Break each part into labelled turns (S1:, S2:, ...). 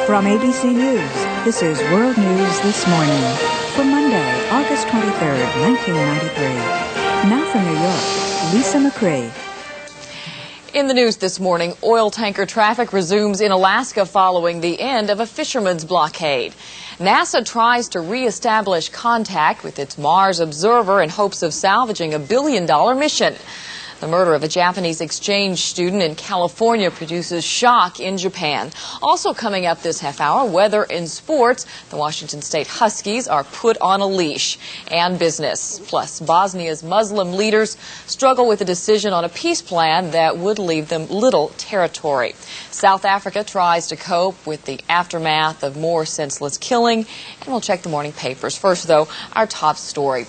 S1: From ABC News, this is World News This Morning for Monday, August 23rd, 1993. Now from New York, Lisa McCree.
S2: In the news this morning, oil tanker traffic resumes in Alaska following the end of a fisherman's blockade. NASA tries to reestablish contact with its Mars observer in hopes of salvaging a billion-dollar mission. The murder of a Japanese exchange student in California produces shock in Japan. Also coming up this half hour, weather and sports. The Washington State Huskies are put on a leash. And business. Plus, Bosnia's Muslim leaders struggle with a decision on a peace plan that would leave them little territory. South Africa tries to cope with the aftermath of more senseless killing. And we'll check the morning papers. First, though, our top story.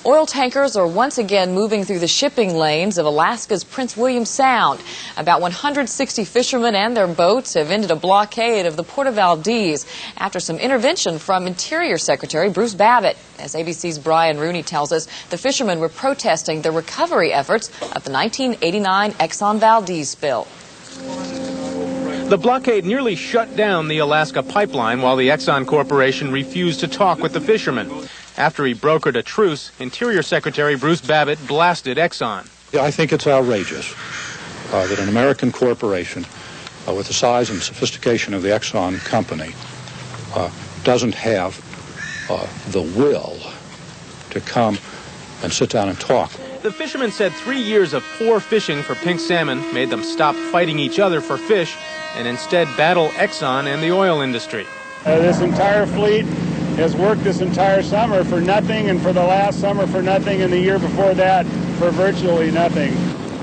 S2: Oil tankers are once again moving through the shipping lanes of Alaska's Prince William Sound. About 160 fishermen and their boats have ended a blockade of the port of Valdez after some intervention from Interior Secretary Bruce Babbitt. As ABC's Brian Rooney tells us, the fishermen were protesting the recovery efforts of the 1989 Exxon Valdez spill.
S3: The blockade nearly shut down the Alaska pipeline while the Exxon Corporation refused to talk with the fishermen. After he brokered a truce, Interior Secretary Bruce Babbitt blasted Exxon.
S4: I think it's outrageous that an American corporation with the size and sophistication of the Exxon company doesn't have the will to come and sit down and talk.
S3: The fishermen said 3 years of poor fishing for pink salmon made them stop fighting each other for fish and instead battle Exxon and the oil industry.
S5: This entire fleet has worked this entire summer for nothing, and for the last summer for nothing, and the year before that for virtually nothing.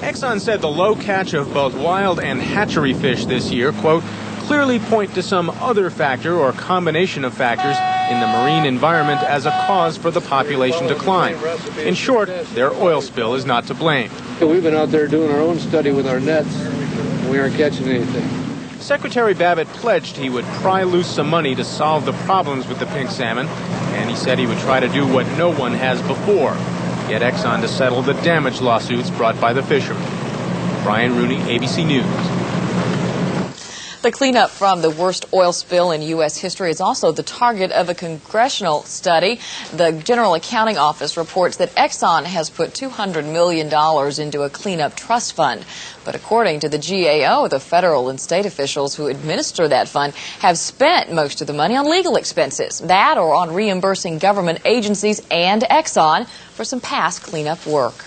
S3: Exxon said the low catch of both wild and hatchery fish this year, quote, clearly point to some other factor or combination of factors in the marine environment as a cause for the population decline. In short, their oil spill is not to blame.
S6: We've been out there doing our own study with our nets, and we aren't catching anything.
S3: Secretary Babbitt pledged he would pry loose some money to solve the problems with the pink salmon, and he said he would try to do what no one has before, get Exxon to settle the damage lawsuits brought by the fishermen. Brian Rooney, ABC News.
S2: The cleanup from the worst oil spill in U.S. history is also the target of a congressional study. The General Accounting Office reports that Exxon has put $200 million into a cleanup trust fund. But according to the GAO, the federal and state officials who administer that fund have spent most of the money on legal expenses, that or on reimbursing government agencies and Exxon for some past cleanup work.